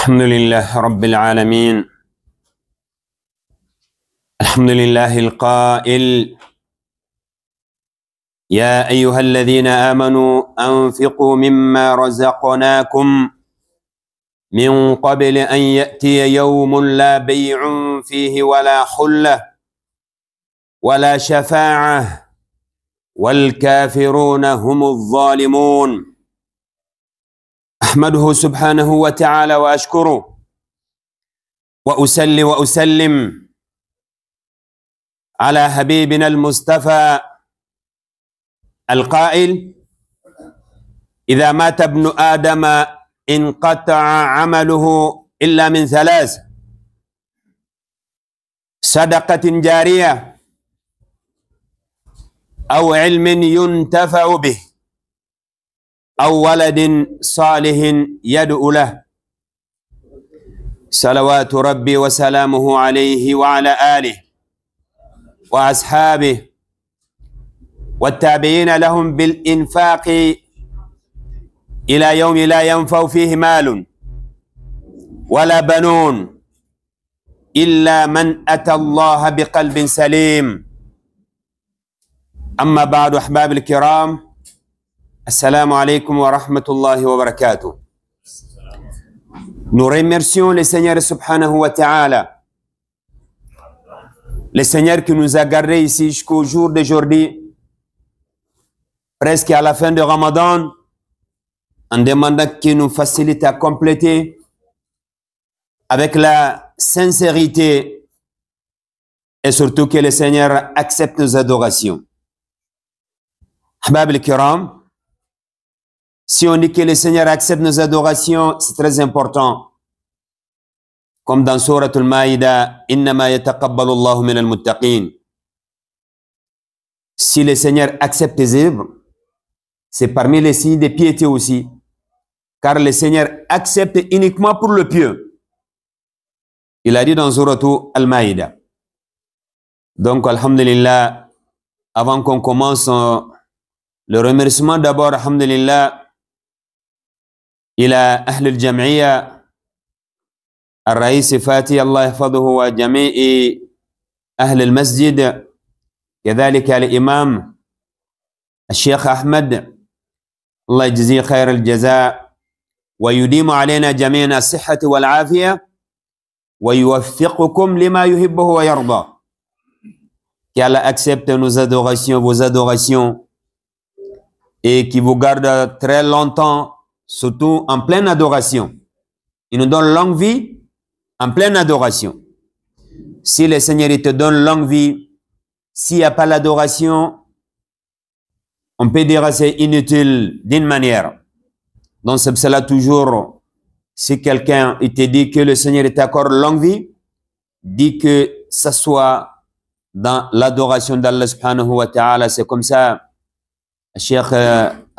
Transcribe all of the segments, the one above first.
الحمد لله رب العالمين. الحمد لله القائل: يا أيها الذين آمنوا أنفقوا مما رزقناكم من قبل أن يأتي يوم لا بيع فيه ولا خلة ولا شفاعة والكافرون هم الظالمون. أحمده سبحانه وتعالى وأشكره وأسلي وأسلم على حبيبنا المصطفى القائل: إذا مات ابن آدم انقطع عمله إلا من ثلاث: صدقة جارية أو علم ينتفع به أو ولد صالح يدعو له. صلوات ربي وسلامه عليه وعلى آله وأصحابه والتابعين لهم بالإنفاق إلى يوم لا ينفع فيه مال ولا بنون إلا من أتى الله بقلب سليم. أما بعد، أحباب الكرام، Assalamu alaikum wa rahmatullahi wa barakatuh. Nous remercions le Seigneur subhanahu wa ta'ala, le Seigneur qui nous a gardés ici jusqu'au jour d'aujourd'hui, presque à la fin de Ramadan, en demandant qu'il nous facilite à compléter avec la sincérité et surtout que le Seigneur accepte nos adorations. Ahbab al-Kiram, si on dit que le Seigneur accepte nos adorations, c'est très important. Comme dans Surat al-Maïda, « Innama yataqabbalu Allahu min al-muttaqin » Si le Seigneur accepte tes œuvres, c'est parmi les signes de piété aussi. Car le Seigneur accepte uniquement pour le pieux. Il a dit dans Surat al-Maïda. Donc, alhamdulillah, avant qu'on commence le remerciement, d'abord, alhamdulillah, إلى أهل الجمعية الرئيس فاتي الله يحفظه وجميع أهل المسجد، كذلك الإمام الشيخ أحمد الله يجزيه خير الجزاء ويديم علينا جميعا الصحة والعافية ويوفقكم لما يحبه ويرضى. Qu'Allah accepte nos adorations, vos adorations, et qui vous garde très longtemps, surtout en pleine adoration. Il nous donne longue vie en pleine adoration. Si le Seigneur te donne longue vie, s'il n'y a pas l'adoration, on peut dire que c'est inutile d'une manière. Donc c'est pour cela toujours, si quelqu'un te dit que le Seigneur t'accorde longue vie, dit que ça soit dans l'adoration d'Allah subhanahu wa ta'ala. C'est comme ça, Cheikh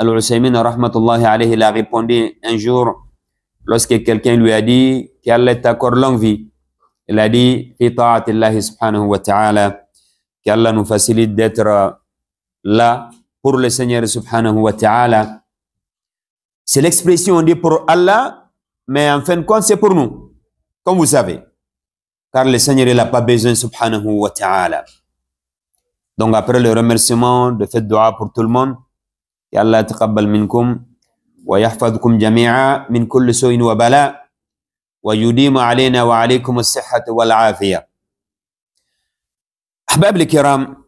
Al-Usaymin rahmatullahi alayhi, il a répondu un jour lorsque quelqu'un lui a dit qu'Allah t'accorde longue vie. Il a dit fi ta'atillahi subhanahu wa ta'ala, qu'Allah nous facilite d'être là pour le Seigneur subhanahu wa ta'ala. C'est l'expression, on dit pour Allah, mais en fin de compte c'est pour nous, comme vous savez, car le Seigneur il n'a pas besoin subhanahu wa ta'ala. Donc après le remerciement, de faire dua pour tout le monde, يا الله تقبل منكم ويحفظكم جميعا من كل سوء وبلاء ويديم علينا وعليكم الصحة والعافية. أحباب الكرام,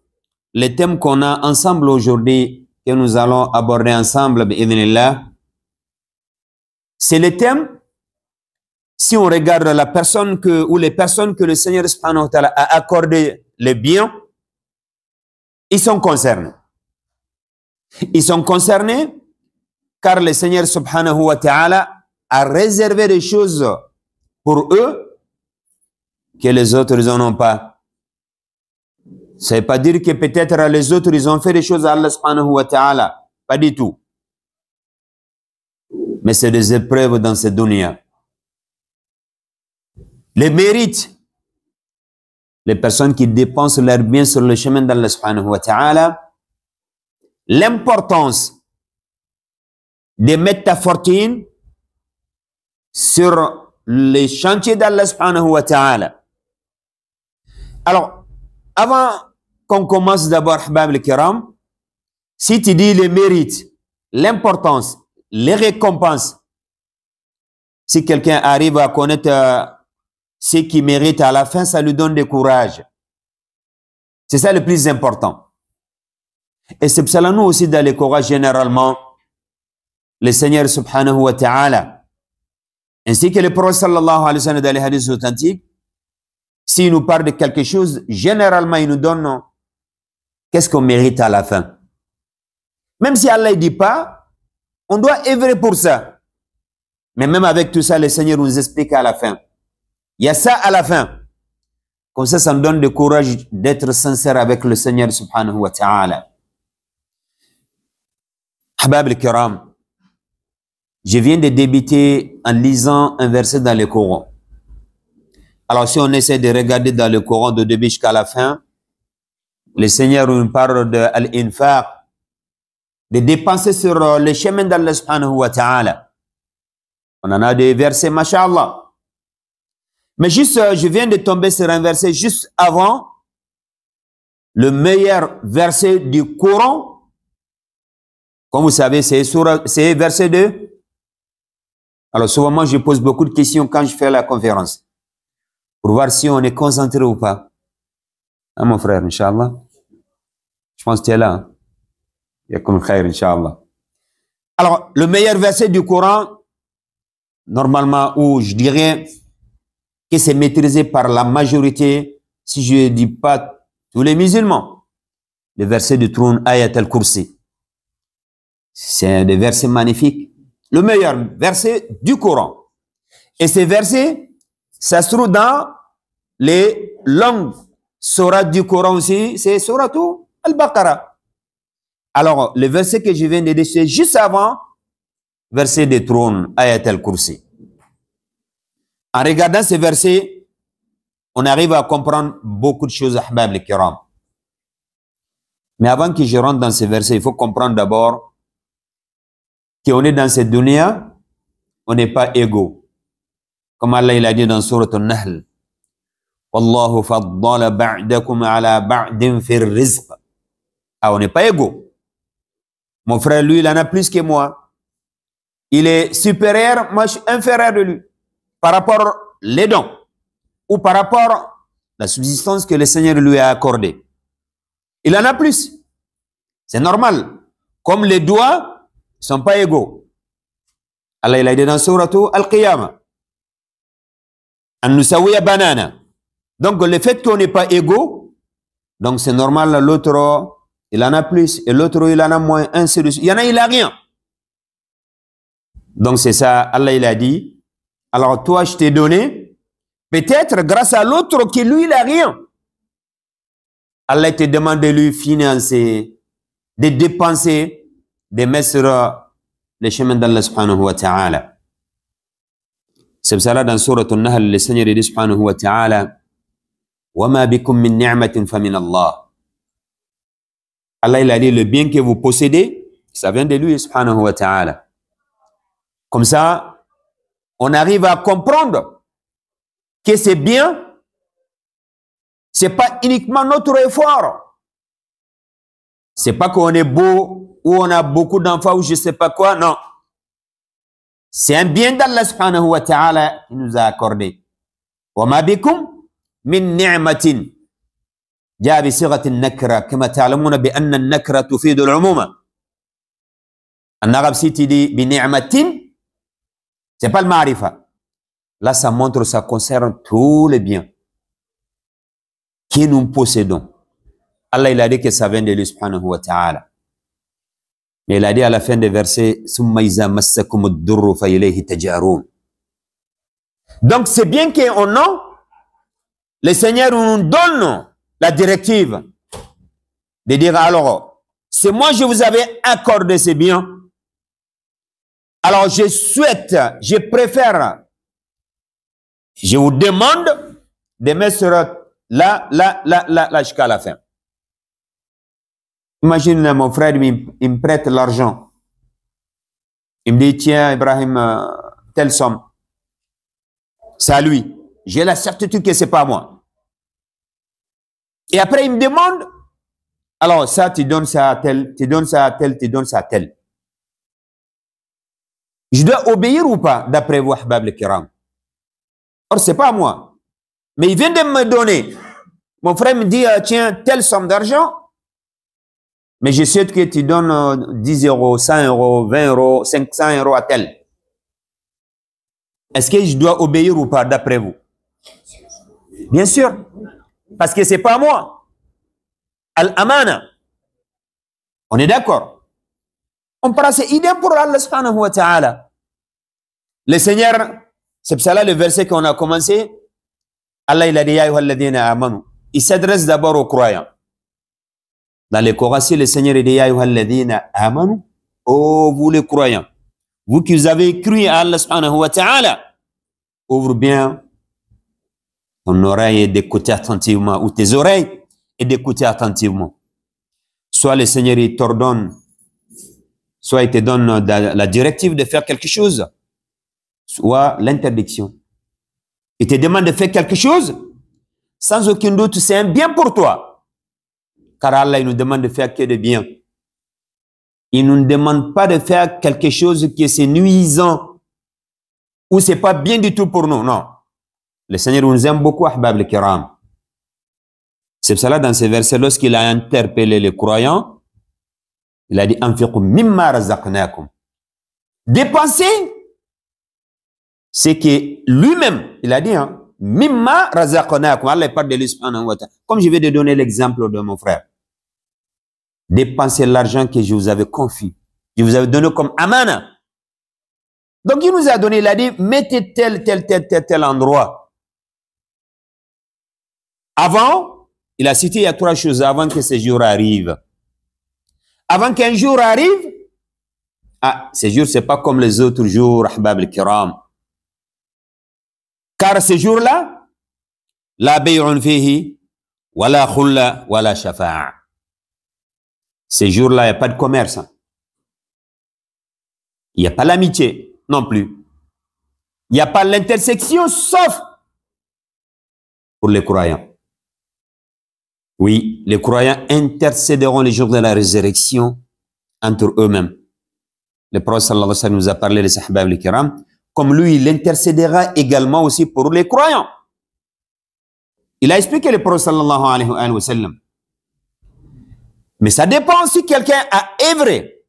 le thème qu'on a ensemble aujourd'hui, que nous allons aborder ensemble, bi'idhnillah, c'est le thème, si on regarde la personne ou les personnes que le Seigneur subhanahu wa ta'ala a accordé les biens, ils sont concernés. Ils sont concernés car le Seigneur subhanahu wa ta'ala a réservé des choses pour eux que les autres n'en ont pas. Ça ne veut pas dire que peut-être les autres ils ont fait des choses à Allah subhanahu wa ta'ala. Pas du tout. Mais c'est des épreuves dans cette dunya. Les mérites, les personnes qui dépensent leurs biens sur le chemin d'Allah subhanahu wa ta'ala, l'importance de mettre ta fortune sur les chantiers d'Allah subhanahu wa ta'ala. Alors, avant qu'on commence d'abord, Ahbab al-Kiram, si tu dis les mérites, l'importance, les récompenses, si quelqu'un arrive à connaître ce qu'il mérite à la fin, ça lui donne du courage. C'est ça le plus important. Et c'est pour cela nous aussi dans le Coran, généralement, le Seigneur subhanahu wa ta'ala, ainsi que le prophète sallallahu alayhi wa sallam dans les hadiths authentiques, s'il nous parle de quelque chose, généralement, il nous donne qu'est-ce qu'on mérite à la fin. Même si Allah ne dit pas, on doit œuvrer pour ça. Mais même avec tout ça, le Seigneur nous explique à la fin. Il y a ça à la fin. Comme ça nous donne le courage d'être sincère avec le Seigneur subhanahu wa ta'ala. Ahbab al-Kiram, je viens de débuter en lisant un verset dans le Coran. Alors si on essaie de regarder dans le Coran de début jusqu'à la fin, le Seigneur nous parle de l'infaq, de dépenser sur le chemin d'Allah subhanahu wa ta'ala. On en a des versets, masha'Allah. Mais juste, je viens de tomber sur un verset juste avant le meilleur verset du Coran. Comme vous savez, c'est verset 2. Alors souvent, moi, je pose beaucoup de questions quand je fais la conférence. Pour voir si on est concentré ou pas. Hein, mon frère, Inch'Allah? Je pense que tu es là. Hein? Il y a comme khair, Inch'Allah. Alors, le meilleur verset du Coran, normalement, où je dirais que c'est maîtrisé par la majorité, si je ne dis pas tous les musulmans, le verset du trône Ayat al-Kursi. C'est des versets magnifiques. Le meilleur verset du Coran. Et ces versets, ça se trouve dans les longues sourates du Coran aussi, c'est sourate al-Baqarah. Alors, le verset que je viens de dire, c'est juste avant, verset du trône Ayat al-Kursi. En regardant ces versets, on arrive à comprendre beaucoup de choses, Ahbab al-Kiram. Mais avant que je rentre dans ces versets, il faut comprendre d'abord qu'on est dans cette dunya, on n'est pas égaux. Comme Allah il a dit dans Sourate An-Nahl, Wallahu faddala ba'dakum ala ba'din fir rizq. Ah, on n'est pas égaux. Mon frère, lui, il en a plus que moi. Il est supérieur, moi, je suis inférieur de lui. Par rapport les dons ou par rapport à la subsistance que le Seigneur lui a accordée. Il en a plus. C'est normal. Comme les doigts ne sont pas égaux. Allah il a dit dans Sourate Al-Qiyamah. An-nusawiya banana. Donc le fait qu'on n'est pas égaux, donc c'est normal, l'autre il en a plus et l'autre il en a moins, ainsi de suite. Il y en a, il a rien. Donc c'est ça, Allah il a dit. Alors toi, je t'ai donné, peut-être grâce à l'autre qui lui, il n'a rien. Allah te demande de lui financer, de dépenser, de mettre sur le chemin d'Allah subhanahu wa ta'ala. C'est pour cela dans Sourate An-Nahl, le Seigneur dit subhanahu wa ta'ala, وَمَا بِكُم مِّن نِعْمَةٍ فَمِنَ اللَّهِ. Allah il a dit, le bien que vous possédez, ça vient de lui subhanahu wa ta'ala. Comme ça, on arrive à comprendre que c'est bien, c'est pas uniquement notre effort. C'est pas qu'on est beau ou on a beaucoup d'enfants ou je sais pas quoi, non. C'est un bien d'Allah subhanahu wa ta'ala qui nous a accordé. Wa ma bikum min ni'matin. جاء بصيغة النكرة كما تعلمون بأن النكرة تفيد العموم. النغب سيتي دي بنعمة. C'est pas le marifa. Là, ça montre, ça concerne tous les biens que nous possédons. Allah, il a dit que ça vient de lui, subhanahu wa ta'ala. Mais il a dit à la fin des versets, donc, c'est bien qu'on a, le Seigneur nous donne la directive de dire, alors, c'est moi, je vous avais accordé ces biens. Alors, je souhaite, je préfère, je vous demande de mettre sur là, jusqu'à la fin. Imagine, mon frère, il me prête l'argent. Il me dit, tiens, Ibrahim, telle somme. c'est à lui. J'ai la certitude que c'est pas moi. Et après, il me demande, alors ça, tu donnes ça à tel, tu donnes ça à tel, tu donnes ça à tel. Je dois obéir ou pas, d'après vous, Ahbab al-Kiram? Or, c'est pas moi. Mais il vient de me donner. Mon frère me dit, tiens, telle somme d'argent, mais je souhaite que tu donnes 10 euros, 100 euros, 20 euros, 500 euros à tel. Est-ce que je dois obéir ou pas, d'après vous? Bien sûr. Parce que c'est pas moi. Al-amana. On est d'accord. On prend ces idées pour Allah subhanahu wa ta'ala. Le Seigneur, c'est pour cela le verset qu'on a commencé. Allah il a dit, ya ayyuhalladhina amanu. Il s'adresse d'abord aux croyants. Dans les Corans, le Seigneur dit, ya ayyuhalladhina amanu. Oh, vous les croyants. Vous qui avez cru à Allah subhanahu wa ta'ala, ouvre bien ton oreille et d'écouter attentivement, ou tes oreilles et d'écouter attentivement. Soit le Seigneur il t'ordonne, soit il te donne la directive de faire quelque chose, soit l'interdiction. Il te demande de faire quelque chose, sans aucun doute, c'est un bien pour toi. Car Allah il nous demande de faire que de bien. Il ne nous demande pas de faire quelque chose qui est nuisant ou c'est pas bien du tout pour nous. Non. Le Seigneur nous aime beaucoup, Ahbab al-Kiram. C'est pour cela, dans ce verset, lorsqu'il a interpellé les croyants, il a dit, Anfiqu mimma razaqnakum. Dépensez, c'est que lui-même, il a dit, hein, mimma razaqnakum. Allah parle de lui, subhanahu wa ta'ala. Comme je vais te donner l'exemple de mon frère. Dépensez l'argent que je vous avais confié. Je vous avais donné comme amana. Donc, il nous a donné, il a dit, mettez tel endroit. Avant, il a cité, il y a 3 choses avant que ce jour arrive. Avant qu'un jour arrive, ce jour, c'est pas comme les autres jours, Ahbab al-Kiram. Car ce jour-là, la bay'un fihi, wala khulla, wala shafa'a. Ces jours-là, il n'y a pas de commerce. Il n'y a pas l'amitié non plus. Il n'y a pas l'intersection, sauf pour les croyants. Oui, les croyants intercéderont les jours de la résurrection entre eux-mêmes. Le prophète sallallahu alayhi wa sallam nous a parlé des sahaba al-kiram. Comme lui, il intercédera également aussi pour les croyants. Il a expliqué le prophète sallallahu alayhi wa sallam. Mais ça dépend si quelqu'un a œuvré.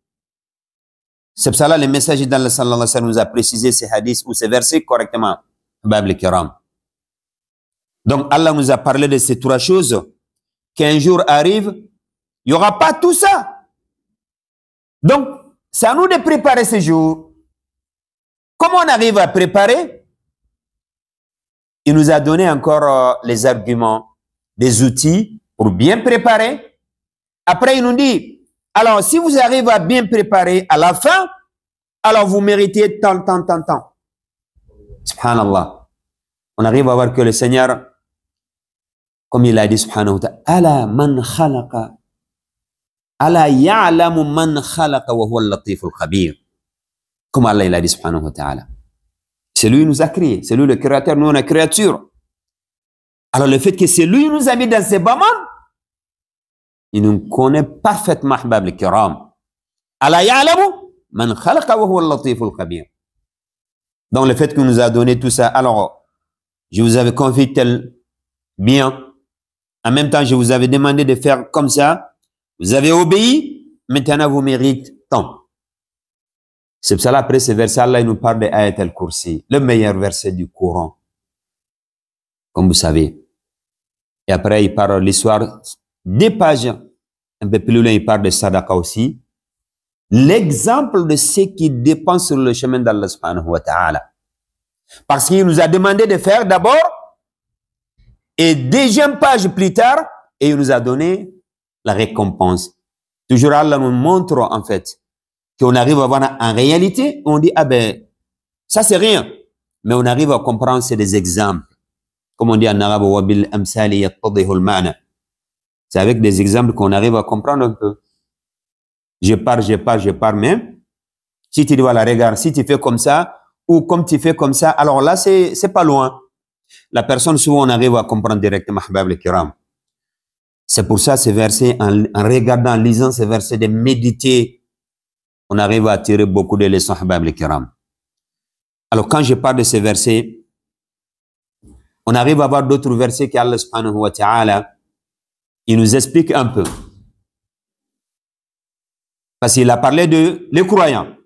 C'est pour cela le messager d'Allah sallallahu alayhi wa sallam nous a précisé ces hadiths ou ces versets correctement. Ahbab al-kiram. Donc Allah nous a parlé de ces 3 choses. Qu'un jour arrive, il n'y aura pas tout ça. Donc, c'est à nous de préparer ce jour. Comment on arrive à préparer? Il nous a donné encore les arguments, des outils pour bien préparer. Après, il nous dit, alors, si vous arrivez à bien préparer à la fin, alors vous méritez tant. Subhanallah. On arrive à voir que le Seigneur, comme il a dit, subhanahu wa ta'ala, ala man khalaqa, ala ya'lamu man khalaqa wa huwa al-latif al-khabir. Comme Allah il a dit, subhanahu wa ta'ala. C'est lui qui nous a créé, c'est lui le créateur, nous on est créature. Alors le fait que c'est lui qui nous a mis dans ces bas mondes, il nous connaît parfaitement, ahbab al-kiram. Ala ya'lamu man khalaqa wa huwa al-latif al-khabir. Donc le fait qu'il nous a donné tout ça, alors je vous avais confié tel bien. En même temps, je vous avais demandé de faire comme ça. Vous avez obéi. Maintenant, vous méritez tant. C'est pour cela, après ce verset-là, il nous parle de Ayat al-Kursi, le meilleur verset du Coran. Comme vous savez. Et après, il parle de l'histoire des pages. Un peu plus loin, il parle de Sadaqa aussi. L'exemple de ceux qui dépensent sur le chemin d'Allah subhanahu wa ta'ala. Parce qu'il nous a demandé de faire d'abord. Et 2e page plus tard, et il nous a donné la récompense. Toujours Allah nous montre en fait qu'on arrive à voir en réalité, on dit, ah ben, ça c'est rien. Mais on arrive à comprendre, c'est des exemples. Comme on dit en arabe, wabil amsali yattadihul ma'na. C'est avec des exemples qu'on arrive à comprendre un peu. Je pars même. Si tu dis, voilà, regarde, si tu fais comme ça, ou comme tu fais comme ça, alors là, c'est pas loin. La personne, souvent, on arrive à comprendre directement, Ahbab al-Kiram. C'est pour ça, ces versets, en regardant, en lisant ces versets, de méditer, on arrive à tirer beaucoup de leçons, Ahbab al-Kiram. Alors, quand je parle de ces versets, on arrive à voir d'autres versets qu'Allah subhanahu wa ta'ala, il nous explique un peu. Parce qu'il a parlé de les croyants.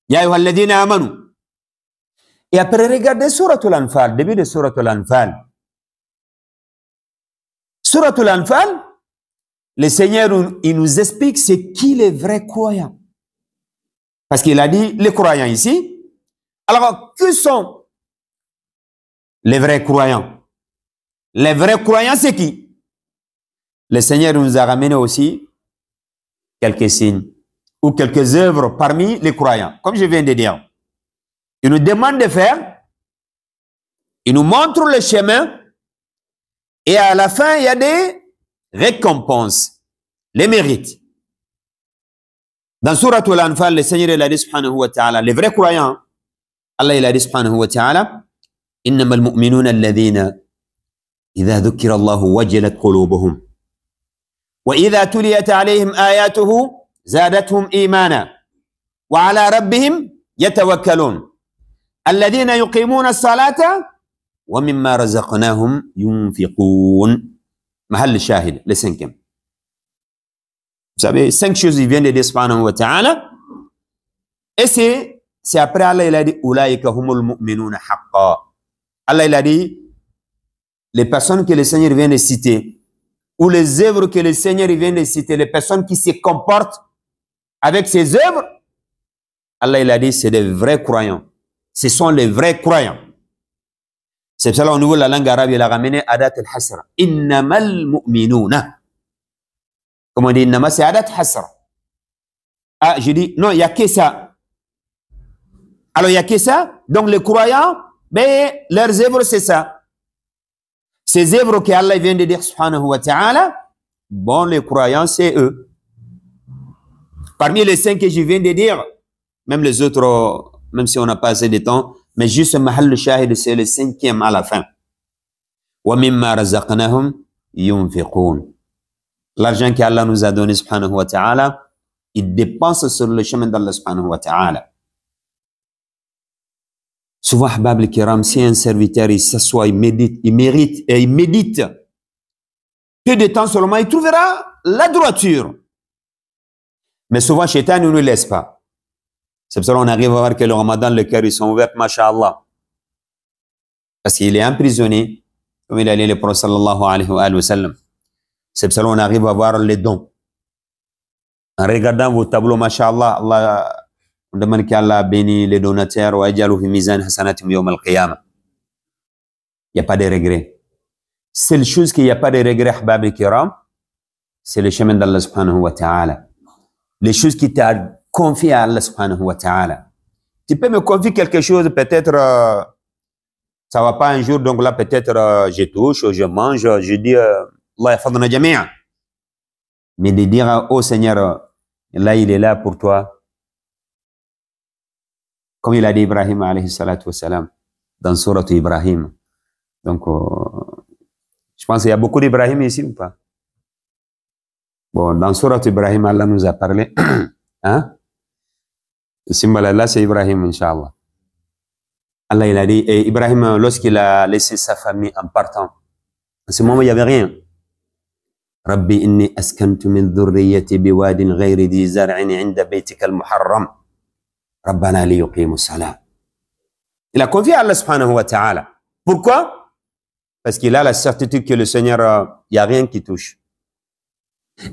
Ya ayyuhalladhina amanu. Et après, regardez Suratul Anfal, début de Suratul Anfal. Suratul Anfal, le Seigneur, il nous explique c'est qui les vrais croyants. Parce qu'il a dit les croyants ici. Alors, que sont les vrais croyants? Les vrais croyants, c'est qui? Le Seigneur nous a ramené aussi quelques signes ou quelques œuvres parmi les croyants, comme je viens de dire. Il nous demande de faire, il nous montre le chemin, et à la fin, il y a des récompenses, les mérites. Dans Suratul Anfal, le Seigneur il a dit subhanahu wa ta'ala, les vrais croyants, Allah il a dit subhanahu wa ta'ala, إنما المؤمنون الذين إذا ذكر الله وجلت قلوبهم وإذا تليت عليهم آياته زادتهم إيمانا وعلى ربهم يتوكلون الذين يقيمون الصلاة ومما رزقناهم ينفقون. محل الشاهد le cinquième. Vous savez, 5 choses il vient de dire subhanahu wa ta'ala. Et c'est après Allah il a dit Ulaika humul mu'minuna haqqa. Allah il a dit les personnes que le Seigneur vient de citer ou les œuvres que le Seigneur vient de citer, les personnes qui se comportent avec ces œuvres, Allah il a dit c'est des vrais croyants. Ce sont les vrais croyants. C'est pour ça au niveau de la langue arabe, il a ramené adat al-hasra. Innamal mu'minuna. Comment on dit innama, c'est adat hasra. Ah, je dis, non, il n'y a que ça. Alors, il n'y a que ça. Donc, les croyants, ben, leurs œuvres, c'est ça. Ces œuvres que Allah vient de dire, subhanahu wa ta'ala, bon, les croyants, c'est eux. Parmi les 5 que je viens de dire, même les autres, même si on n'a pas assez de temps, mais juste mahal shahid, c'est le 5e à la fin. Wa mimma razaqnahum yunfiqun. L'argent qu'Allah nous a donné, subhanahu wa ta'ala, il dépense sur le chemin d'Allah, subhanahu wa ta'ala. Souvent, ahbab al-kiram, si un serviteur, il s'assoit, il médite, peu de temps seulement, il trouvera la droiture. Mais souvent, Shaitan ne nous laisse pas. C'est pour ça qu'on arrive à voir que le Ramadan, le cœur, ils sont ouverts, masha'Allah. Parce qu'il est emprisonné, comme il a dit le prophète sallallahu alayhi wa sallam. C'est pour ça qu'on arrive à voir les dons. En regardant vos tableaux, masha'Allah, Allah, on demande qu'Allah bénisse les donateurs, wa ajalu fi mizan hasanatim yawm al-qiyamah. Il n'y a pas de regret. Seule chose qu'il n'y a pas de regret, ahbab al-kiram, c'est le chemin d'Allah subhanahu wa ta'ala. Les choses qui t'a confié à Allah subhanahu wa ta'ala. Tu peux me confier quelque chose, peut-être, ça va pas un jour, donc là, peut-être, je touche, je mange, je dis, Allah yafadna jami'a. Mais de dire, oh Seigneur, là, il est là pour toi. Comme il a dit Ibrahim, alayhi salatu wassalam, dans Surat Ibrahim. Donc, je pense qu'il y a beaucoup d'Ibrahim ici ou pas? Bon, dans Surat Ibrahim, Allah nous a parlé. Hein? Le symbole là, c'est Ibrahim, Inch'Allah. Allah, il a dit, et Ibrahim, lorsqu'il a laissé sa famille en partant, à ce moment, il n'y avait rien. Rabbi inni askantu min dhurriyyati biwadin ghayri dhi zar'in 'inda baytika al-muharram. Rabbana li yuqimu salat. Il a confié à Allah subhanahu wa ta'ala. Pourquoi? Parce qu'il a la certitude que le Seigneur, il n'y a rien qui touche.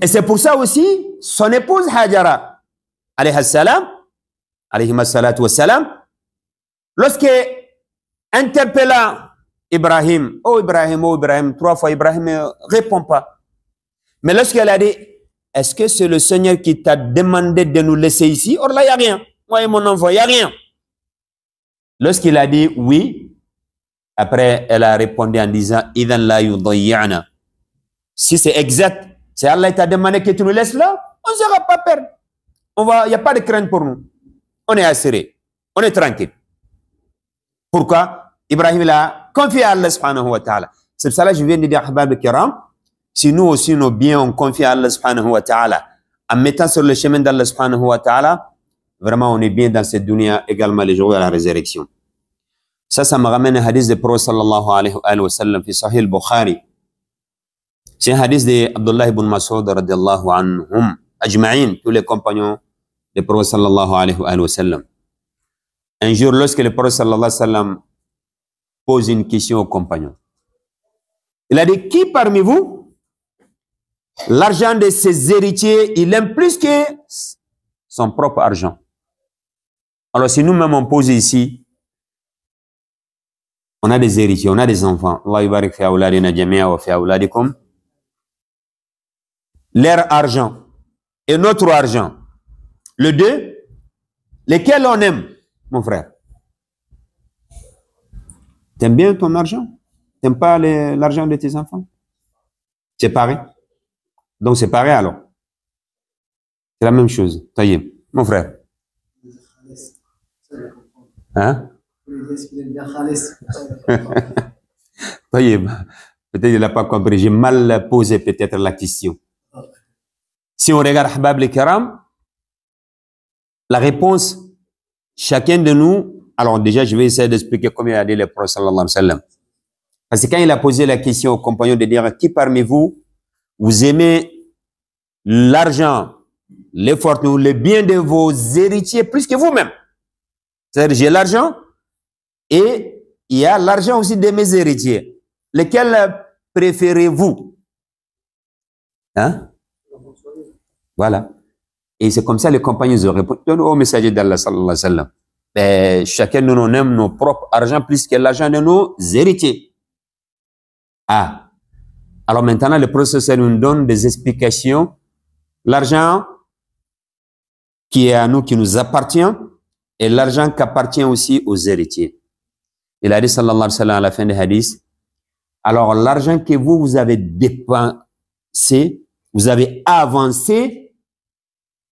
Et c'est pour ça aussi, son épouse Hajara, alayhi salam, alayhi salatu wassalam, lorsqu'elle interpella Ibrahim, oh Ibrahim, 3 fois Ibrahim ne répond pas. Mais lorsqu'elle a dit, est-ce que c'est le Seigneur qui t'a demandé de nous laisser ici? Or là, il n'y a rien. Moi et mon enfant, il n'y a rien. Lorsqu'il a dit oui, après elle a répondu en disant, Idan la yudayya'na. Si c'est exact, c'est Allah qui t'a demandé que tu nous laisses là, on ne sera pas perdre. Il n'y a pas de crainte pour nous. On est assuré. On est tranquille. Pourquoi? Ibrahim, il a confie à Allah subhanahu wa ta'ala. C'est pour ça que je viens de dire, Ahbab al-Kiram, si nous aussi nos biens on confie à Allah subhanahu wa ta'ala, en mettant sur le chemin d'Allah subhanahu wa ta'ala, vraiment on est bien dans cette dunya également les jours de la résurrection. Ça me ramène un hadith de Prophète sallallahu alayhi wa sallam, fi Sahih al-Bukhari. C'est un hadith de Abdullah ibn Mas'ud radiallahu anhum, ajma'in, tous les compagnons du Prophète sallallahu alayhi wa sallam. Un jour, lorsque le Prophète sallallahu alayhi wa sallam pose une question aux compagnons, il a dit, qui parmi vous, l'argent de ses héritiers, il aime plus que son propre argent? Alors, si nous-mêmes on pose ici, on a des héritiers, on a des enfants. Allah yubarik fi awladina jami'a wa fi awladikum. Leur argent et notre argent, le deux, lesquels on aime, mon frère? T'aimes bien ton argent? T'aimes pas l'argent de tes enfants? C'est pareil. Donc c'est pareil alors. C'est la même chose. Taïeb, mon frère. Hein? Taïeb, peut-être il n'a pas compris. J'ai mal posé peut-être la question. Si on regarde Ahbab al-Kiram, la réponse, chacun de nous, alors déjà je vais essayer d'expliquer comment il a dit le Prophète sallallahu alayhi wa sallam. Parce que quand il a posé la question aux compagnons de dire qui parmi vous, vous aimez l'argent, les fortunes, les biens de vos héritiers plus que vous-même. C'est-à-dire j'ai l'argent et il y a l'argent aussi de mes héritiers. Lesquels préférez-vous? Hein? Voilà. Et c'est comme ça les compagnons ont répondu au messager d'Allah sallallahu alayhi wa sallam. Ben, chacun de nous aime nos propres argent plus que l'argent de nos héritiers. Ah. Alors maintenant, le professeur nous donne des explications. L'argent qui est à nous, qui nous appartient, et l'argent qui appartient aussi aux héritiers. Il a dit sallallahu alayhi wa sallam à la fin du hadith, alors l'argent que vous avez dépensé, vous avez avancé,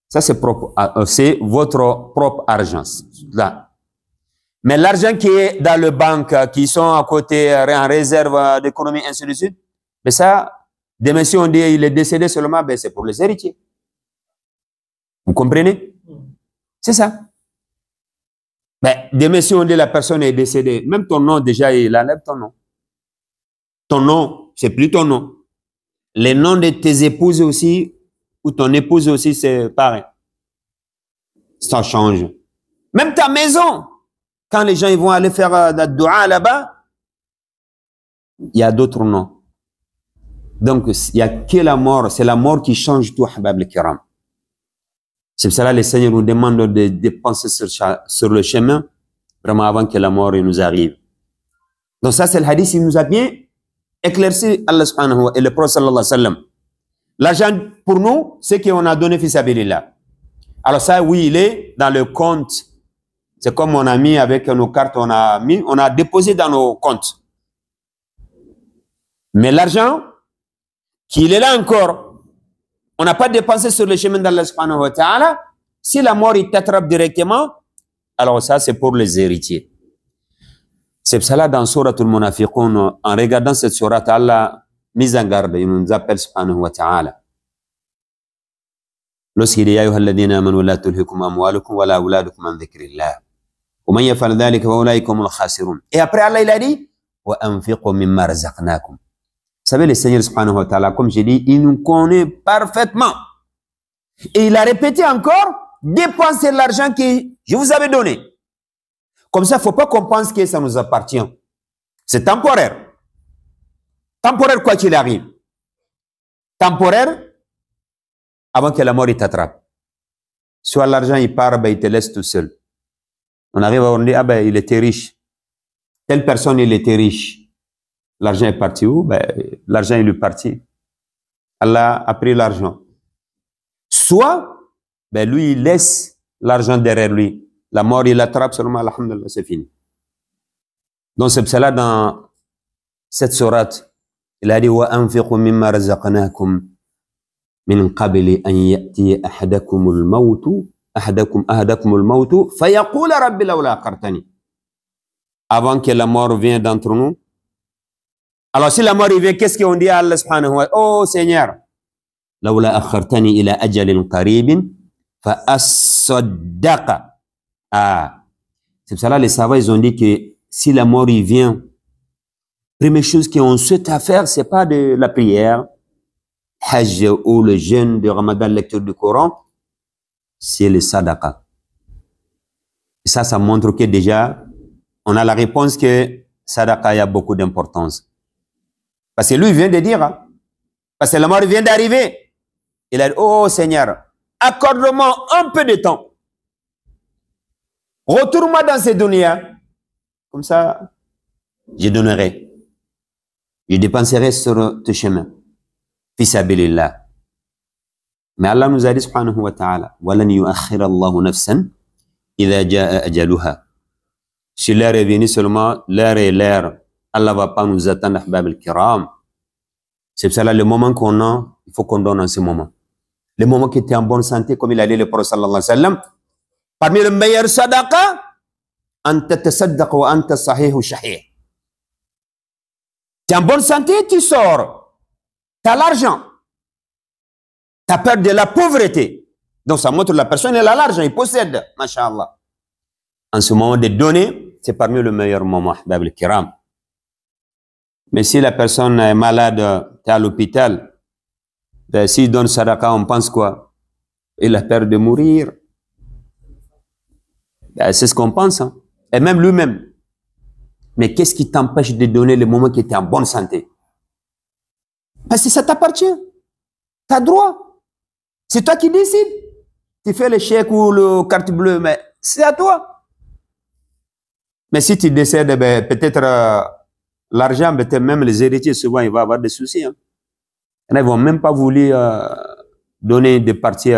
ça c'est votre propre argent. Là. Mais l'argent qui est dans le banque, qui sont à côté en réserve d'économie, ainsi de suite, mais ça, demain si on dit il est décédé seulement, ben c'est pour les héritiers. Vous comprenez? C'est ça. Ben, demain si on dit la personne est décédée, même ton nom déjà, il enlève ton nom. Ton nom, c'est plus ton nom. Les noms de tes épouses aussi, ou ton épouse aussi, c'est pareil. Ça change. Même ta maison, quand les gens ils vont aller faire la dua là-bas, il y a d'autres noms. Donc, il n'y a que la mort. C'est la mort qui change tout, Ahbab al-Kiram. C'est pour cela que le Seigneur nous demande de dépenser sur le chemin, vraiment avant que la mort nous arrive. Donc ça, c'est le hadith, il nous a bien éclairci Allah subhanahu wa ta'ala et le Prophète sallallahu alayhi wa sallam. L'argent, pour nous, c'est qu'on a donné fi sabilillah. Alors ça, oui, il est dans le compte. C'est comme on a mis avec nos cartes, on a déposé dans nos comptes. Mais l'argent, qu'il est là encore, on n'a pas dépensé sur le chemin d'Allah subhanahu wa ta'ala. Si la mort, il t'attrape directement, alors ça, c'est pour les héritiers. C'est pour cela, dans Surat al-Munafiqun, en regardant cette surat, Allah mise en garde, il nous appelle subhanahu wa ta'ala. Lorsqu'il dit, Ya ayyuhalladhina amanu la tulhikum amwalukum wa la auladukum an dhikrillah. Wa man yaf'al dhalika fa ulaika humul khasirun. Et après Allah, il a dit, wa anfiqu mimma razaqnakum. Vous savez, le Seigneur subhanahu wa ta'ala, comme j'ai dit, il nous connaît parfaitement. Et il a répété encore, dépensez l'argent que je vous avais donné. Comme ça, il ne faut pas qu'on pense que ça nous appartient. C'est temporaire. Temporaire quoi qu'il arrive. Temporaire avant que la mort t'attrape. Soit l'argent il part, ben, il te laisse tout seul. On arrive à on dit, ah ben il était riche. Telle personne il était riche. L'argent est parti où? Ben, l'argent il est parti. Allah a pris l'argent. Soit, ben, lui il laisse l'argent derrière lui. La mort il l'attrape seulement, alhamdulillah, c'est fini. Donc c'est pour cela dans cette sourate, il a dit wa anfiqu mimma razaqnakum min qabli an ya'ti ahadakumul mawtu fayaqula rabbi lawla aqartani. Avant que la mort vienne d'entre nous, Alors si la mort vient, qu'est-ce qu'on dit à Allah subhanahu wa ta'ala? Oh Seigneur, لولا أخرتني إلى أجل قريب فأصدق. Ah, c'est pour cela les savants ils ont dit que si la mort il vient, première chose qu'on souhaite à faire, c'est pas de la prière, hajj ou le jeûne de Ramadan, lecture du Coran, c'est le sadaqa. Et ça montre que déjà, on a la réponse que sadaqa, il y a beaucoup d'importance. Parce que lui, il vient de dire, hein, parce que la mort vient d'arriver. Il a dit, oh Seigneur, accorde-moi un peu de temps. Retourne-moi dans ces dunya. Comme ça, je donnerai. Je dépenserai sur tes chemins. Fisabilillah. Mais Allah nous a dit, subhanahu wa ta'ala, وَلَنْ يُؤَخِّرَ اللَّهُ نَفْسًا إِذَا جَاءَ أَجَلُهَا. Si l'heure est venue seulement, l'heure est l'heure. Allah ne va pas nous attendre, ahbab al-kiram. C'est pour cela, le moment qu'on a, il faut qu'on donne en ce moment. Le moment qui était en bonne santé, comme il a dit le prophète sallallahu alayhi wa sallam, parmi le meilleur sadaqa, anta tasaddaq wa anta sahihu shahih. Tu es en bonne santé, tu sors. Tu as l'argent. Tu as peur de la pauvreté. Donc ça montre que la personne, elle a l'argent, il possède. Masha'Allah. En ce moment de donner, c'est parmi le meilleur moment, ahbab al-kiram. Mais si la personne est malade, tu es à l'hôpital, ben, s'il donne sadaqa, on pense quoi? Il a peur de mourir. Ben, c'est ce qu'on pense. Hein. Et même lui-même. Mais qu'est-ce qui t'empêche de donner le moment qui était en bonne santé? Parce que ça t'appartient. Tu as droit. C'est toi qui décides. Tu fais le chèque ou le carte bleue, mais c'est à toi. Mais si tu décèdes, ben, peut-être l'argent, peut-être même les héritiers, souvent, il va avoir des soucis. Hein. Ils ne vont même pas vouloir donner des parties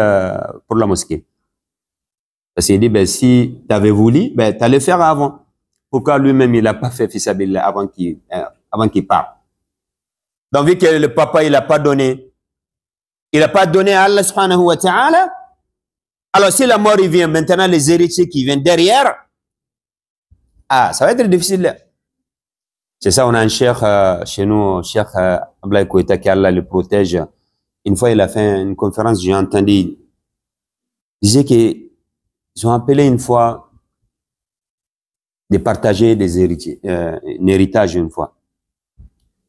pour la mosquée. Parce qu'il dit, ben, si tu avais voulu, ben, tu allais faire avant. Pourquoi lui-même, il n'a pas fait fisabilillah avant qu'il parte? Donc, vu que le papa, il n'a pas donné, à Allah subhanahu wa ta'ala, alors si la mort, il vient, maintenant les héritiers qui viennent derrière, ah, ça va être difficile. C'est ça, on a un cheikh chez nous, cheikh Ablaye Koita, qui Allah le protège. Une fois, il a fait une conférence, j'ai entendu, il disait qu'ils ont appelé une fois de partager des héritiers, un héritage une fois.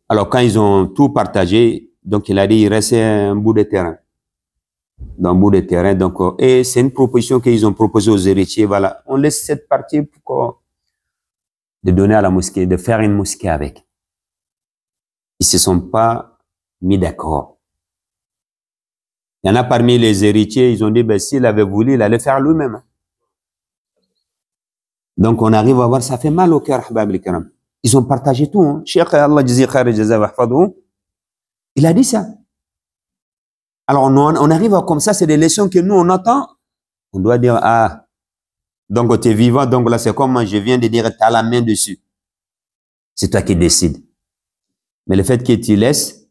Alors, quand ils ont tout partagé, donc il a dit, il restait un bout de terrain. Dans un bout de terrain, donc, et c'est une proposition qu'ils ont proposée aux héritiers, voilà. On laisse cette partie pour de donner à la mosquée, de faire une mosquée avec. Ils se sont pas mis d'accord. Il y en a parmi les héritiers, ils ont dit, ben, s'il avait voulu, il allait faire lui-même. Donc, on arrive à voir, ça fait mal au cœur, ahbab al-kiram. Ils ont partagé tout. Hein. Cheikh Allah jazi khair jaza wa hafadhu, il a dit ça. Alors, on arrive à comme ça, c'est des leçons que nous, on entend. On doit dire, ah, donc tu es vivant, donc là, c'est comme je viens de dire, tu as la main dessus. C'est toi qui décides. Mais le fait que tu laisses,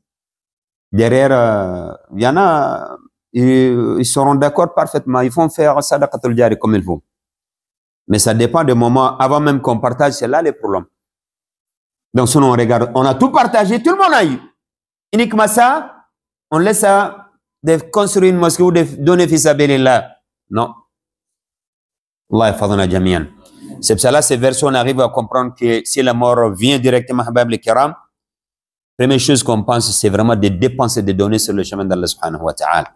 derrière, il y en a, ils seront d'accord parfaitement. Ils vont faire sadaqatul jari comme il faut. Mais ça dépend du moment, avant même qu'on partage, c'est là les problèmes. Donc, sinon, on regarde, on a tout partagé, tout le monde a eu. Uniquement ça, on laisse ça de construire une mosquée ou de donner fisabilillah. Non. Allah yafadhana jamian. C'est pour cela, ces versets, on arrive à comprendre que si la mort vient directement, ahbab al-kiram, première chose qu'on pense, c'est vraiment de dépenser, de donner sur le chemin d'Allah subhanahu wa ta'ala.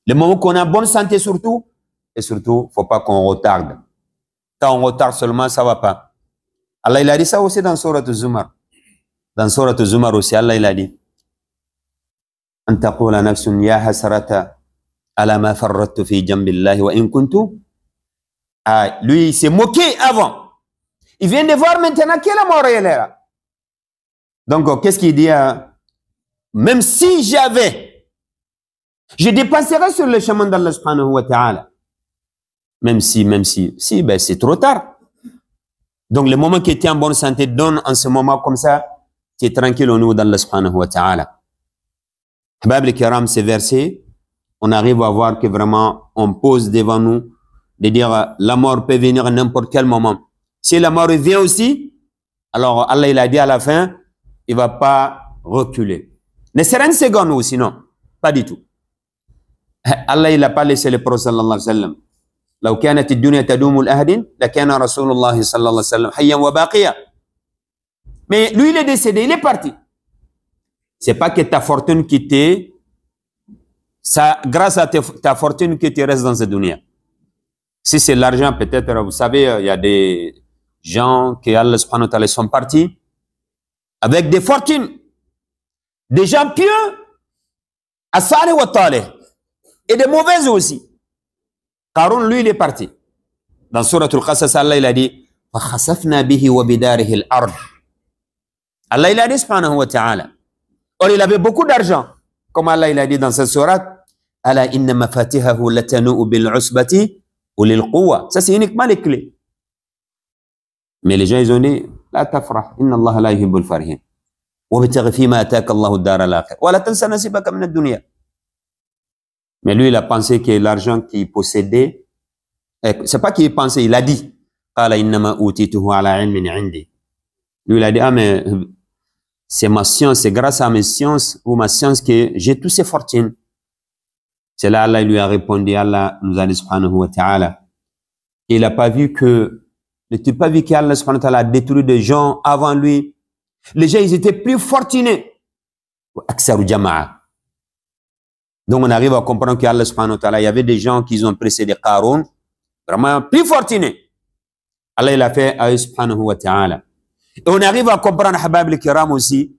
Le moment qu'on a bonne santé surtout, et surtout, faut pas qu'on retarde. Quand on retarde seulement, ça va pas. Allah, il a dit ça aussi dans Surat al-Zumar. Dans Surat al-Zumar aussi, Allah, il a dit أن تقول نفس يا حسرة على ما فرطت في جنب الله وإن كنت. Ah, lui, il s'est moqué avant. Il vient de voir maintenant que la mort est là. Donc, qu'est-ce qu'il dit? Même si j'avais, je dépenserais sur le chemin d'Allah subhanahu wa ta'ala. Même si, ben c'est trop tard. Donc, le moment qui était en bonne santé, donne en ce moment comme ça, tu es tranquille au niveau d'Allah subhanahu wa ta'ala. Ahbab al-kiram, ces versets, on arrive à voir que vraiment, on pose devant nous, de dire, la mort peut venir à n'importe quel moment. Si la mort vient aussi, alors Allah, il a dit à la fin, il ne va pas reculer. Ne serait une seconde ou sinon, pas du tout. Allah, il n'a pas laissé le prophète sallallahu alayhi wa sallam. لو كانت الدنيا تدوم الأهد لكان رسول الله صلى الله عليه وسلم حيا وباقيا. Mais lui, il est décédé, il est parti. C'est pas que ta fortune qui t'est, ça, grâce à ta fortune que tu restes dans cette dunya. Si c'est l'argent, peut-être, vous savez, il y a des gens qui, Allah subhanahu wa ta'ala, sont partis avec des fortunes. Des gens pieux, as-salih wa talih, et des mauvaises aussi. Qarun, lui, il est parti. Dans Surat Al-Qasas, Allah, il a dit, فَخَسَفْنَا بِهِ وَبِدَارِهِ الْأَرْضِ. Allah, il a dit, subhanahu wa ta'ala. Or, il avait beaucoup d'argent. Comme Allah, il a dit dans cette sourate, أَلَا إِنَّ مَفَاتِحَهُ لَتَنُوءُ بِالْعُصْبَةِ أُولِي الْقُوَّةِ. Ça, c'est uniquement les clés. Mais les gens, ils ont dit, لا تفرح إن الله لا يحب الفرحين وابتغ فيما آتاك الله الدار الآخرة ولا تنس نصيبك من الدنيا. Mais lui, il a pensé que l'argent qu'il possédait, c'est pas qu'il pensait, il a dit, قال إنما أوتيته على علم عندي. Lui, il a dit, ah, mais c'est ma science, c'est grâce à mes sciences ou ma science que j'ai tous ces fortunes. C'est là, Allah lui a répondu, Allah nous a dit, subhanahu wa ta'ala, il n'a pas vu que, ne t'as pas vu qu'Allah subhanahu wa ta'ala a détruit des gens avant lui. Les gens, ils étaient plus fortunés. Aksaru jama'a. Donc, on arrive à comprendre qu'Allah subhanahu wa ta'ala, il y avait des gens qui ont précédé Qarun, vraiment plus fortunés. Allah, il a fait à eux subhanahu wa ta'ala. Et on arrive à comprendre, Habab al-Kiram aussi,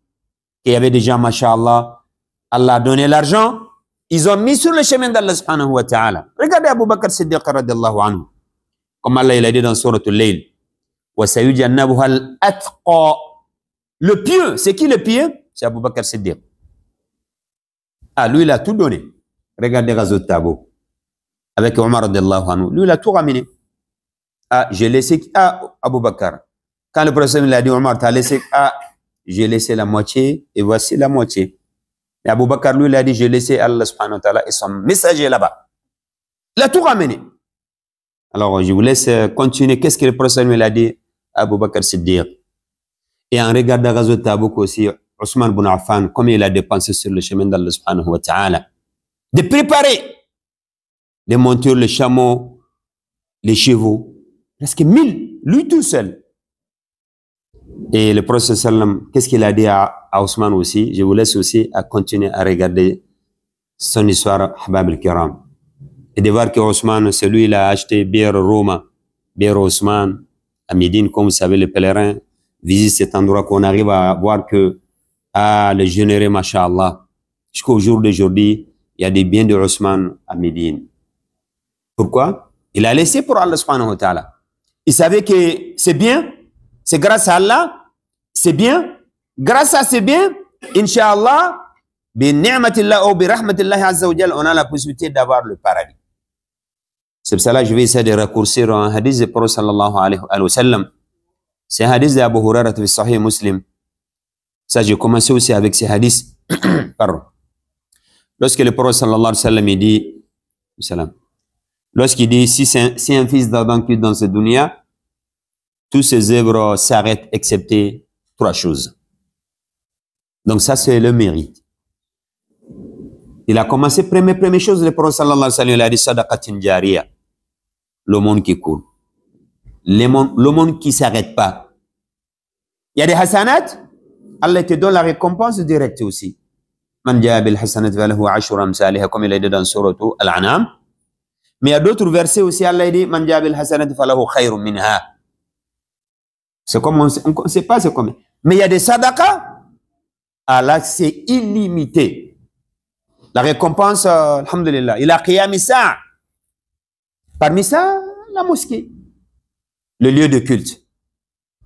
qu'il y avait des gens, masha'Allah, Allah a donné l'argent, ils ont mis sur le chemin d'Allah subhanahu wa ta'ala. Regardez Abu Bakr Siddiq radiallahu anhu. Comme Allah, il a dit dans Surat Al-Layl, وَسَيُجَنَّبُهَا الْأَتْقَى. Le pieux, c'est qui le pieux? C'est Abu Bakr Siddiq. Ah, lui, il a tout donné. Regardez Ghazot Tabou. Avec Omar radiallahu anhu. Lui, il a tout ramené. Ah, j'ai laissé... Ah, Abu Bakr. Quand le prophète il a dit, Omar, t'as laissé... Ah, j'ai laissé la moitié et voici la moitié. Et Abu Bakr, lui, il a dit, j'ai laissé Allah subhanahu wa ta'ala et son messager là-bas. Il a tout ramené. Alors, je vous laisse continuer. Qu'est-ce que le prophète il a dit à Abu Bakr Siddiq? Et en regardant Ghazot Tabouk aussi, Ousmane ibn Affan, comme il a dépensé sur le chemin d'Allah subhanahu wa ta'ala, de préparer les montures, les chameaux, les chevaux, presque 1000, lui tout seul. Et le prophète sallam, qu'est-ce qu'il a dit à Ousmane aussi? Je vous laisse aussi à continuer à regarder son histoire, Habab al-Kiram. Et de voir que Ousmane, celui il a acheté Bir Roma, Bir Ousmane, à Médine, comme vous savez, les pèlerins visitent cet endroit qu'on arrive à voir que, ah, le généreux, masha'Allah, jusqu'au jour d'aujourd'hui, il y a des biens de Ousmane à Médine. Pourquoi? Il a laissé pour Allah subhanahu wa ta'ala. Il savait que c'est bien, c'est grâce à Allah, c'est bien, grâce à ces biens, Inch'Allah, bi ni'matillah ou bi rahmatillah azza wa jal, on a la possibilité d'avoir le paradis. C'est pour cela que je vais essayer de raccourcir un hadith du prophète sallallahu alayhi wa sallam. C'est un hadith d'Abu Hurairah de Sahih Muslim. Ça, j'ai commencé aussi avec ces hadiths. Pardon. Lorsque le prophète sallallahu alayhi wa sallam, il dit, lorsqu'il dit, si un fils d'Adam quitte dans cette dunya, tous ses œuvres s'arrêtent excepté 3 choses. Donc ça, c'est le mérite. Il a commencé, première chose, le prophète sallallahu alayhi wa sallam, il a dit, sadaqatin jariya. Le monde qui coule. Le monde qui ne s'arrête pas. Il y a des hasanat, Allah te donne la récompense directe aussi. Man jaa bil hasanat falahu ashru amsalha, comme il a dit dans Surat Al-An'am. Mais il y a d'autres versets aussi, Allah dit, man jaa bil hasanat falahu khayrun minha. C'est comme on ne sait pas c'est combien. Mais il y a des sadaqas, Allah c'est illimité. La récompense, alhamdulillah, il a qiyam sa'. Parmi ça, la mosquée, le lieu de culte.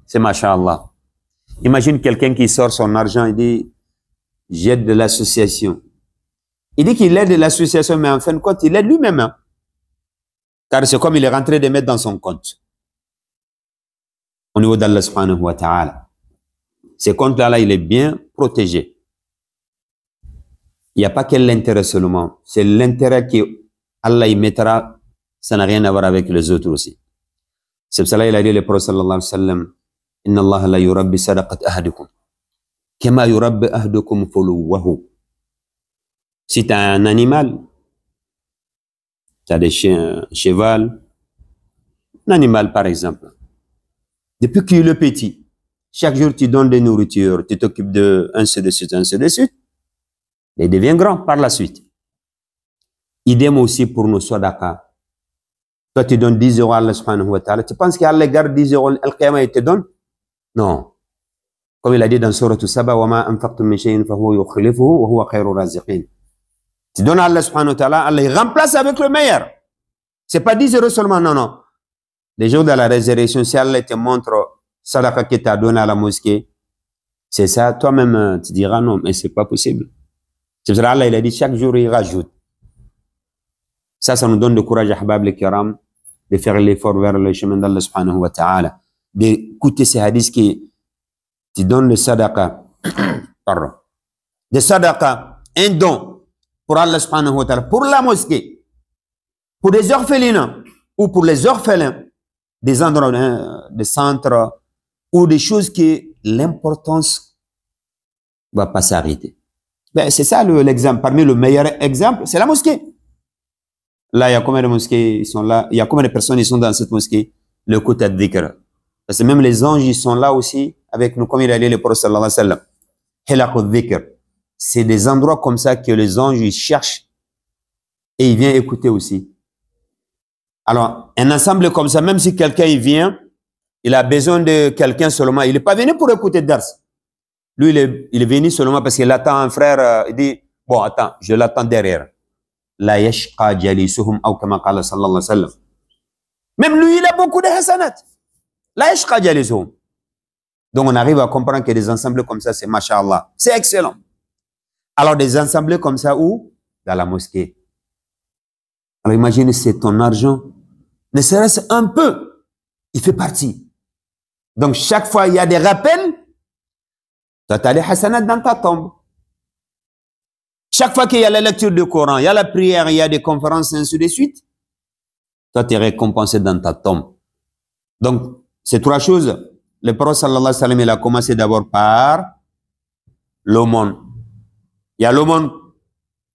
C'est masha'Allah. Imagine quelqu'un qui sort son argent et dit, j'aide de l'association. Il dit qu'il aide de l'association, mais en fin de compte, il aide lui-même. Hein? Car c'est comme il est rentré de mettre dans son compte. Au niveau d'Allah subhanahu wa ta'ala. Ce compte-là, il est bien protégé. Il n'y a pas que l'intérêt seulement. C'est l'intérêt qu'Allah y mettra. Ça n'a rien à voir avec les autres aussi. C'est pour cela qu'il a dit le prophète sallallahu alayhi wa sallam, Inna Allah la yurabbi sadaqat ahadikum. Kama yurabbi ahdukum fuluwahu. Si tu as un animal, tu as des chiens, un cheval, un animal par exemple. Depuis qu'il est petit, chaque jour tu donnes des nourritures, tu t'occupes de ainsi de suite, ainsi de suite. Il devient grand par la suite. Idem aussi pour nos sadaqa. Toi, tu donnes 10 € à Allah subhanahu wa ta'ala. Tu penses qu'Allah garde 10 € al-Qiyamah et te donne? Non. Comme il a dit dans Surah Saba, وَمَا أَنفَقْتُم مِّن شَيْءٍ فَهُوَ يُخْلِفُهُ وَهُوَ خَيْرُ الرَّازِقِينَ. Tu donnes à Allah subhanahu wa ta'ala, Allah il remplace avec le meilleur. C'est pas 10 € seulement, non, non. Les jours de la résurrection, si Allah te montre sadaqa que tu as donné à la mosquée, c'est ça, toi-même, tu diras non, mais c'est pas possible. C'est pour ça Allah il a dit chaque jour il rajoute. Ça nous donne du courage, ahbab le kiram, de faire l'effort vers le chemin d'Allah subhanahu wa ta'ala, d'écouter ces hadiths qui donnent le sadaqa, pardon, de sadaqa, un don pour Allah subhanahu wa ta'ala, pour la mosquée, pour les orphelins ou pour les orphelins, des endroits, des centres ou des choses que l'importance va pas s'arrêter. Ben, c'est ça l'exemple. Parmi le meilleur exemple, c'est la mosquée. Là, il y a combien de mosquées ils sont là? Il y a combien de personnes ils sont dans cette mosquée? Le côté dhikr. Parce que même les anges, ils sont là aussi avec nous, comme il a dit le prophète sallallahu alayhi wa sallam. Hilaqut dhikr. C'est des endroits comme ça que les anges, ils cherchent et ils viennent écouter aussi. Alors, un ensemble comme ça, même si quelqu'un il vient, il a besoin de quelqu'un seulement. Il n'est pas venu pour écouter Dars. Lui, il est venu seulement parce qu'il attend un frère. Il dit, bon, attends, je l'attends derrière. La yashqa jalisuhum ou kama qala sallallahu alayhi wa sallam. Même lui, il a beaucoup de hasanat. La yashqa jalisuhum. Donc, on arrive à comprendre que des ensembles comme ça, c'est masha'Allah. C'est excellent. Alors, des ensembles comme ça, où? Dans la mosquée. Alors, imaginez, c'est ton argent. Ne serait-ce un peu, il fait partie. Donc, chaque fois, il y a des rappels. Tu as les hasanat dans ta tombe. Chaque fois qu'il y a la lecture du Coran, il y a la prière, il y a des conférences, ainsi de suite, toi, tu es récompensé dans ta tombe. Donc, ces trois choses, le prophète sallallahu alayhi wa sallam, il a commencé d'abord par l'aumône. Il y a l'aumône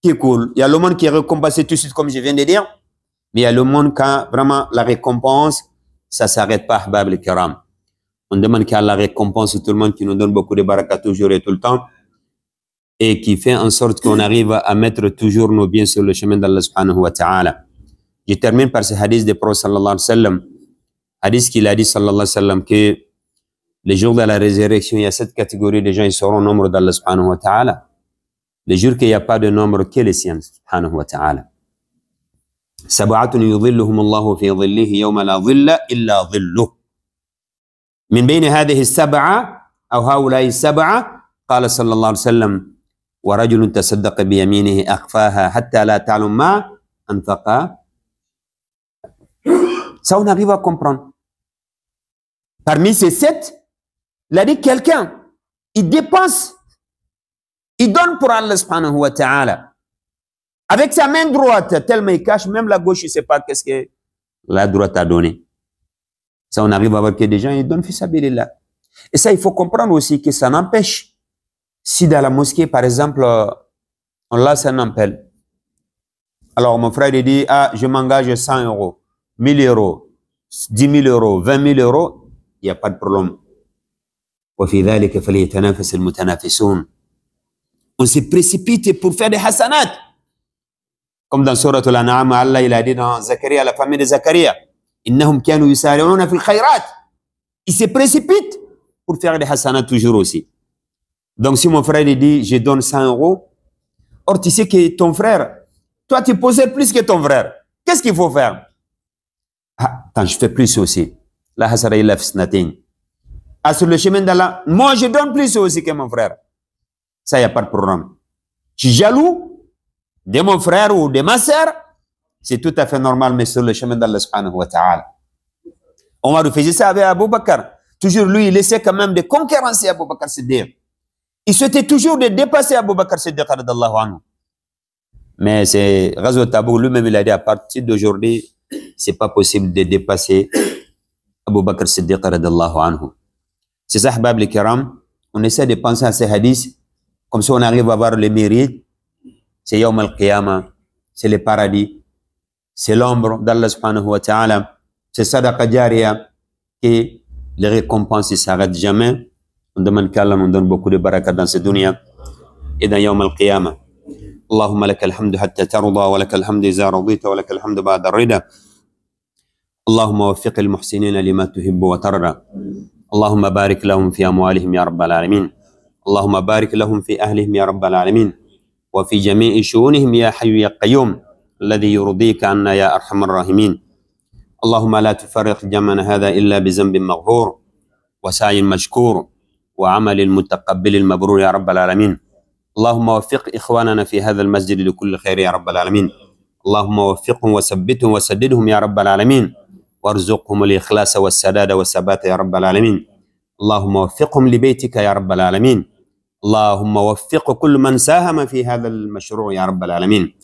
qui est cool, il y a l'aumône qui est récompensé tout de suite, comme je viens de dire, mais il y a l'aumône quand vraiment la récompense, ça ne s'arrête pas, ahbab al-kiram. On demande qu'Allah récompense tout le monde, qui nous donne beaucoup de barakat toujours et tout le temps, et qui fait en sorte qu'on arrive à mettre toujours nos biens sur le chemin d'Allah subhanahu wa ta'ala. Je termine par ce hadith du prophète sallallahu alayhi wa sallam, hadith qu'il a dit sallallahu alayhi wa sallam, que les jours de la résurrection, il y a cette catégorie de gens, ils seront au nombre d'Allah subhanahu wa ta'ala. Les jours qu'il n'y a pas de nombre que les siens subhanahu wa ta'ala. Sab'atun yudhilluhum Allahu fi dhillihi yawma la dhilla illa dhilluh. من بين هذه السبعة أو هؤلاء السبعة قال صلى الله عليه وسلم ورجل تصدق بيمينه أخفاها حتى لا تعلم ما أنفق. Ça, on arrive à comprendre. Parmi ces 7, il a dit quelqu'un, il dépense, il donne pour Allah subhanahu wa ta'ala. Avec sa main droite, tellement il cache, même la gauche, il ne sait pas qu'est-ce que la droite a donné. Ça, on arrive à voir que des gens, ils donnent fi sabilillah. Et ça, il faut comprendre aussi que ça n'empêche. Si dans la mosquée, par exemple, on lance un appel. Alors, mon frère, il dit, ah, je m'engage 100 €, 1000 €, 10 000 €, 20 000 €, il n'y a pas de problème. وَفِي ذَلِكَ فَلْيَتَنَافَسِ الْمُتَنَافِسُونَ. On se précipite pour faire des hasanat. Comme dans Surah Al-An'am, Allah, il a dit dans Zakaria, la famille de Zakaria, إنهم كانوا يسارعون في الخيرات. Ils se précipitent pour faire des hasanats toujours aussi. Donc si mon frère il dit je donne 100 €, or tu sais que ton frère, toi tu possèdes plus que ton frère. Qu'est-ce qu'il faut faire? Ah, attends, je fais plus aussi. La hasara illa fisnatin. Ah, sur le chemin d'Allah, moi je donne plus aussi que mon frère. Ça, il n'y a pas de problème. Je suis jaloux de mon frère ou de ma sœur. C'est tout à fait normal, mais sur le chemin d'Allah subhanahu wa ta'ala. Omar faisait ça avec Abu Bakr. Toujours lui, il essaie quand même de concurrencer Abu Bakr Siddiq. Il souhaitait toujours de dépasser Abu Bakr Siddiq radallahu anhu. Mais c'est Ghazwat Tabouk, lui-même il a dit à partir d'aujourd'hui, c'est pas possible de dépasser Abu Bakr Siddiq radallahu anhu. C'est ça, ahbab les kiram, On essaie de penser à ces hadiths, comme ça on arrive à voir le mérite. C'est Yawm al-Qiyamah, c'est le paradis, c'est l'ombre d'Allah subhanahu wa ta'ala, c'est Sadaqa Jariya, et les récompenses ne s'arrêtent jamais. On demande qu'Allah nous donne beaucoup de barakat dans cette dunya et dans Yawm al-Qiyamah. اللهم لك الحمد حتى ترضى ولك الحمد إذا رضيت ولك الحمد بعد الرضا. اللهم وفق المحسنين لما تحب وترضى. اللهم بارك لهم في أموالهم يا رب العالمين. اللهم بارك لهم في أهلهم يا رب العالمين وفي جميع شؤونهم يا حي يا قيوم الذي يرضيك عنا يا أرحم الراحمين. اللهم لا تفرق جمعنا هذا إلا بذنب مغفور وسعي مشكور وعمل متقبل المبرور يا رب العالمين. اللهم وفق إخواننا في هذا المسجد لكل خير يا رب العالمين. اللهم وفقهم وثبتهم وسددهم يا رب العالمين وارزقهم الإخلاص والسداد والثبات يا رب العالمين. اللهم وفقهم لبيتك يا رب العالمين. اللهم وفق كل من ساهم في هذا المشروع يا رب العالمين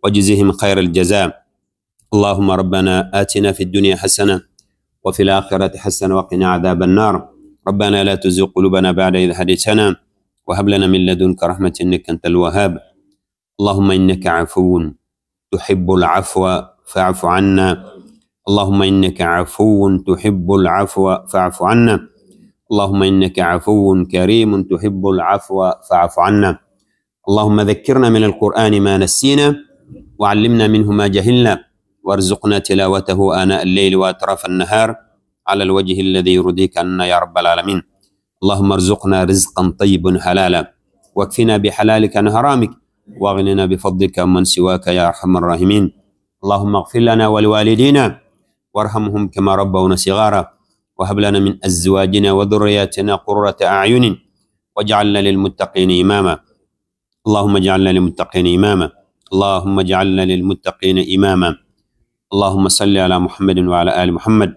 وجزهم خير الجزاء. اللهم ربنا آتنا في الدنيا حسنة وفي الآخرة حسنة وقنا عذاب النار. ربنا لا تزغ قلوبنا بعد إذ هديتنا وهب لنا من لدنك رحمة إنك أنت الوهاب. اللهم إنك عفو تحب العفو فاعف عنا. اللهم إنك عفو تحب العفو فاعف عنا. اللهم إنك عفو كريم تحب العفو فاعف عنا. اللهم ذكرنا من القرآن ما نسينا وعلمنا منه ما جهلنا وارزقنا تلاوته آناء الليل وأطراف النهار على الوجه الذي يرضيك عنا يا رب العالمين. اللهم ارزقنا رزقا طيبا حلالا واكفنا بحلالك عن حرامك واغننا بفضلك من سواك يا أرحم الراحمين. اللهم اغفر لنا ولوالدينا وارحمهم كما ربونا صغارا وهب لنا من أزواجنا وذرياتنا قرة أعين واجعلنا للمتقين إماما. اللهم اجعلنا للمتقين إماما. اللهم اجعلنا للمتقين إماما. اللهم صل على محمد وعلى آل محمد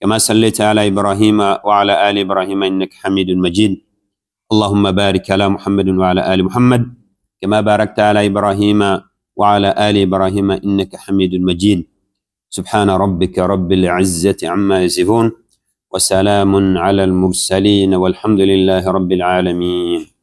كما صليت على إبراهيم وعلى آل إبراهيم إنك حميد مجيد. اللهم بارك على محمد وعلى آل محمد كما باركت على إبراهيم وعلى آل إبراهيم إنك حميد مجيد. سبحان ربك رب العزة عما يصفون وسلام على المرسلين والحمد لله رب العالمين.